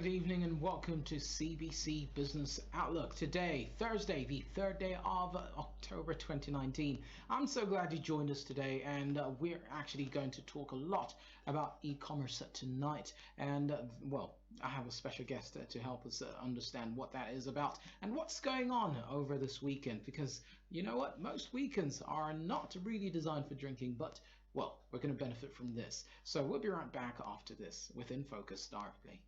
good evening and welcome to CBC Business Outlook. Today, Thursday, the 3rd day of October 2019. I'm so glad you joined us today, and we're actually going to talk a lot about e-commerce tonight. And well, I have a special guest to help us understand what that is about and what's going on over this weekend, because you know what, most weekends are not really designed for drinking, but well, we're going to benefit from this. So we'll be right back after this with In Focus Star Play.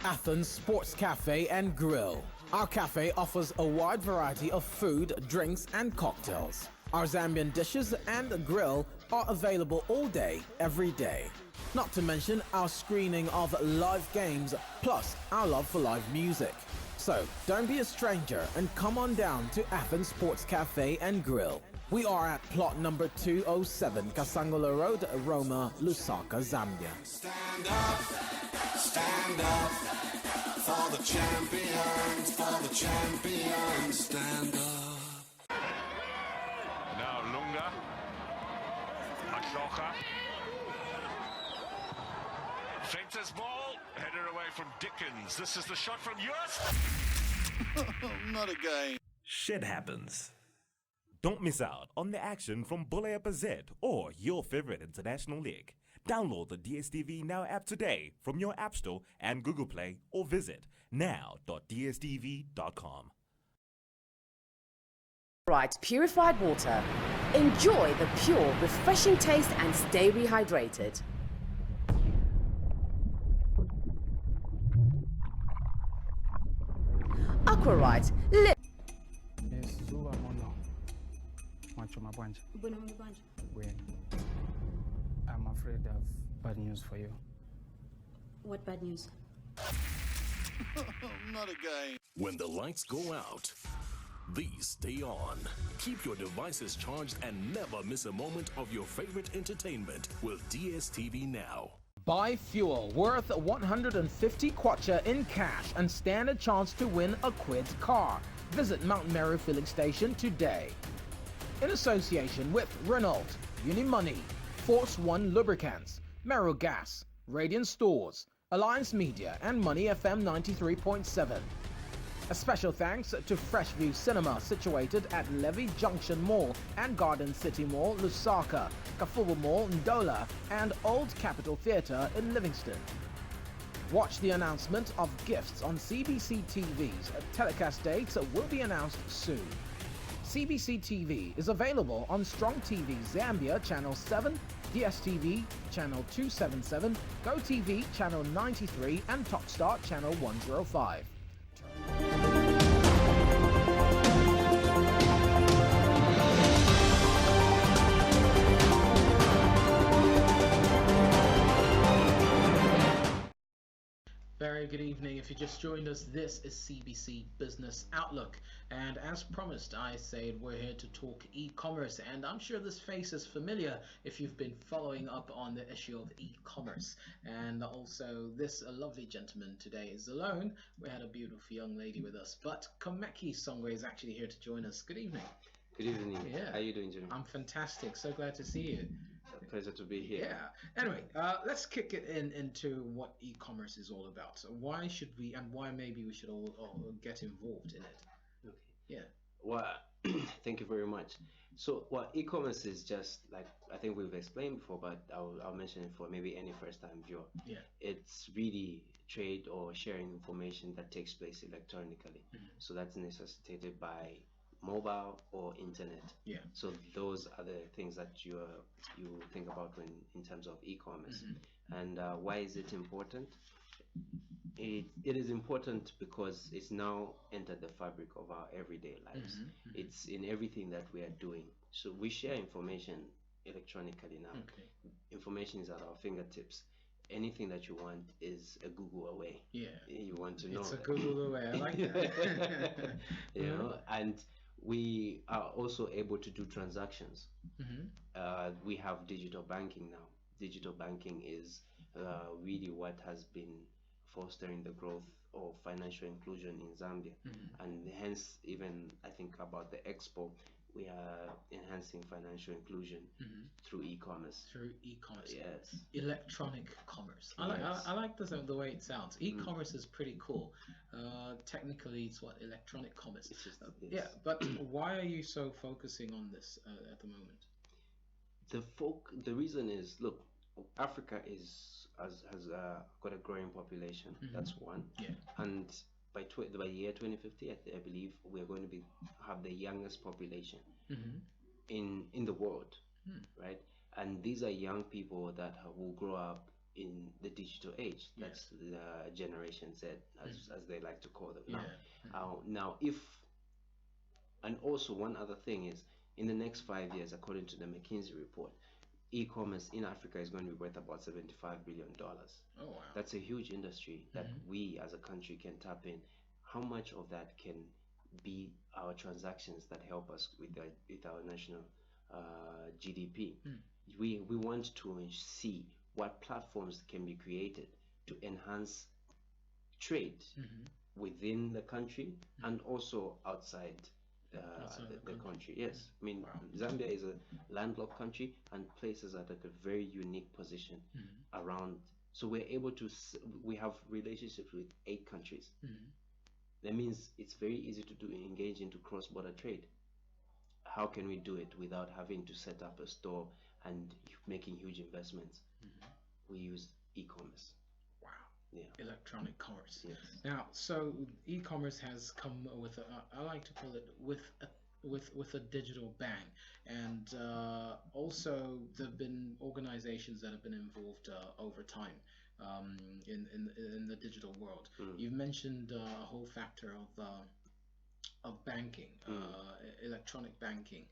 Athens Sports Cafe and Grill. Our cafe offers a wide variety of food, drinks and cocktails. Our Zambian dishes and grill are available all day, every day. Not to mention our screening of live games, plus our love for live music. So don't be a stranger and come on down to Athens Sports Cafe and Grill. We are at plot number 207 Kasangula Road, Roma, Lusaka, Zambia. Stand up for the champions, stand up. Now Lunga, Matlocha, Feinter's ball, header away from Dickens. This is the shot from yours. Not again. Shit happens. Don't miss out on the action from Bule Z or your favorite international league. Download the DSTV Now app today from your App Store and Google Play or visit now.dstv.com. Right, purified water. Enjoy the pure, refreshing taste and stay rehydrated. Aquarite. Yes, Zuba Mono. Macho Mabanja. Bueno. I'm afraid of bad news for you. What bad news? Not again. When the lights go out, these stay on. Keep your devices charged and never miss a moment of your favorite entertainment with DSTV Now. Buy fuel worth 150 kwacha in cash and stand a chance to win a Quid car. Visit Mount Meru filling station today. In association with Renault, Unimoney, Force One Lubricants, Meru Gas, Radiant Stores, Alliance Media and Money FM 93.7. A special thanks to Freshview Cinema, situated at Levy Junction Mall and Garden City Mall, Lusaka, Kafubu Mall, Ndola and Old Capitol Theatre in Livingston. Watch the announcement of gifts on CBC TV's telecast dates will be announced soon. CBC TV is available on Strong TV Zambia Channel 7, DSTV Channel 277, GoTV Channel 93 and Talkstar Channel 105. Very good evening. If you just joined us, this is CBC Business Outlook, and as promised, I said we're here to talk e-commerce, and I'm sure this face is familiar if you've been following up on the issue of e-commerce. And also, this lovely gentleman today is alone. We had a beautiful young lady with us, but Komeki Songwe is actually here to join us. Good evening. Good evening. Yeah. How are you doing, Jimmy? I'm fantastic. So glad to see you. Pleasure to be here. Yeah. Anyway, let's kick it into what e-commerce is all about. So why should we, and why maybe we should all get involved in it? Okay. Yeah. Well, thank you very much. So, well, e-commerce is just like, I think we've explained before, but I'll mention it for maybe any first-time viewer. Yeah. It's really trade or sharing information that takes place electronically. So that's necessitated by mobile or internet. Yeah. So those are the things that you think about when in terms of e-commerce. And why is it important? It is important because it's now entered the fabric of our everyday lives. It's in everything that we are doing. So we share information electronically now. Information is at our fingertips. Anything that you want is a Google away. You want to know. It's a Google away. I like that. You know, and we are also able to do transactions. We have digital banking now. Digital banking is really what has been fostering the growth of financial inclusion in Zambia, and hence even I think about the Expo, we are enhancing financial inclusion through e-commerce. Through e-commerce. Yes. Electronic commerce. I like the way it sounds. E-commerce is pretty cool. Technically, it's what electronic commerce. It's just yeah, but why are you so focusing on this at the moment? The reason is, look, Africa has got a growing population. That's one. And by year 2050, I believe we are going to have the youngest population in the world, right? And these are young people that will grow up in the digital age. That's the Generation Z, as they like to call them now. Now, and also one other thing is, in the next 5 years, according to the McKinsey report, e-commerce in Africa is going to be worth about $75 billion. Oh wow! That's a huge industry that we as a country can tap in. How much of that can be our transactions that help us with our national GDP? We want to see what platforms can be created to enhance trade within the country and also outside the country. Yes, I mean, Zambia is a landlocked country and places us at a very unique position around. So we're able to, we have relationships with 8 countries. That means it's very easy to engage into cross-border trade. How can we do it without having to set up a store and making huge investments? We use e-commerce. Wow. Yeah. Electronic commerce. Yes. Now, so e-commerce has come with I like to call it with a digital bang, and also there've been organizations that have been involved over time in the digital world. You've mentioned a whole factor of banking, electronic banking.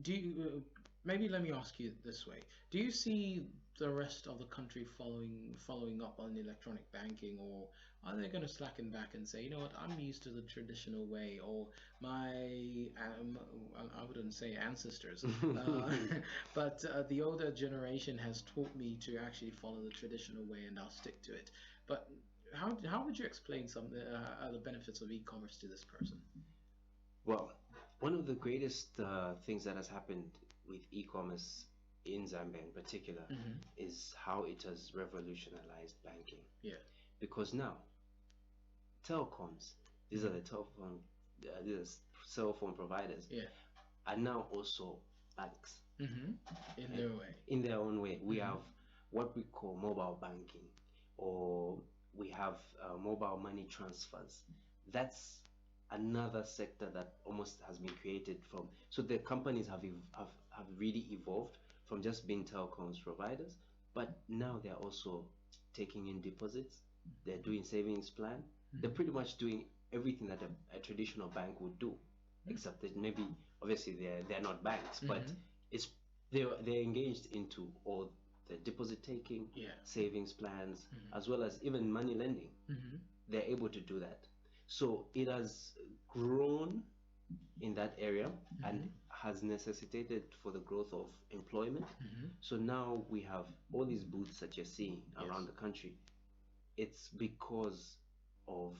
Do you maybe let me ask you this way: do you see the rest of the country following up on electronic banking, or are they going to slacken back and say, you know what, I'm used to the traditional way, or I wouldn't say ancestors, but the older generation has taught me to actually follow the traditional way and I'll stick to it. But how would you explain some the benefits of e-commerce to this person? Well, one of the greatest things that has happened with e-commerce in Zambia in particular is how it has revolutionized banking. Yeah. Because now, telecoms, these are the cell phone providers, are now also banks. In their way. In their own way. We have what we call mobile banking, or we have mobile money transfers. That's another sector that almost has been created from. So the companies have really evolved from just being telecoms providers, but now they're also taking in deposits. They're doing savings plan. They're pretty much doing everything that a traditional bank would do, except that maybe obviously they're not banks, but they're engaged into all the deposit taking, savings plans, as well as even money lending. They're able to do that. So it has grown in that area and has necessitated for the growth of employment. So now we have all these booths that you're seeing around the country. It's because of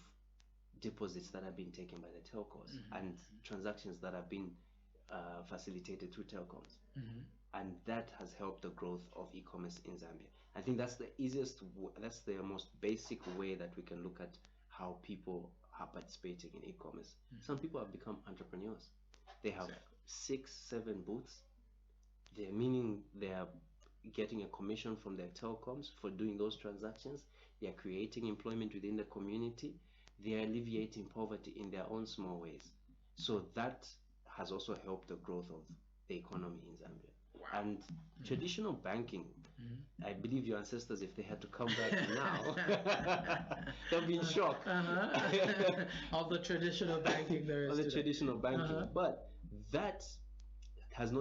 deposits that have been taken by the telcos and transactions that have been facilitated through telecoms. And that has helped the growth of e-commerce in Zambia. I think that's the easiest, that's the most basic way that we can look at how people are participating in e-commerce. Some people have become entrepreneurs. They have 6, 7 booths. Meaning they are getting a commission from their telecoms for doing those transactions. They are creating employment within the community. They are alleviating poverty in their own small ways. So that has also helped the growth of the economy in Zambia. And traditional banking, I believe your ancestors, if they had to come back now, they'll be in shock of the traditional banking there is of the today. traditional banking. But that has not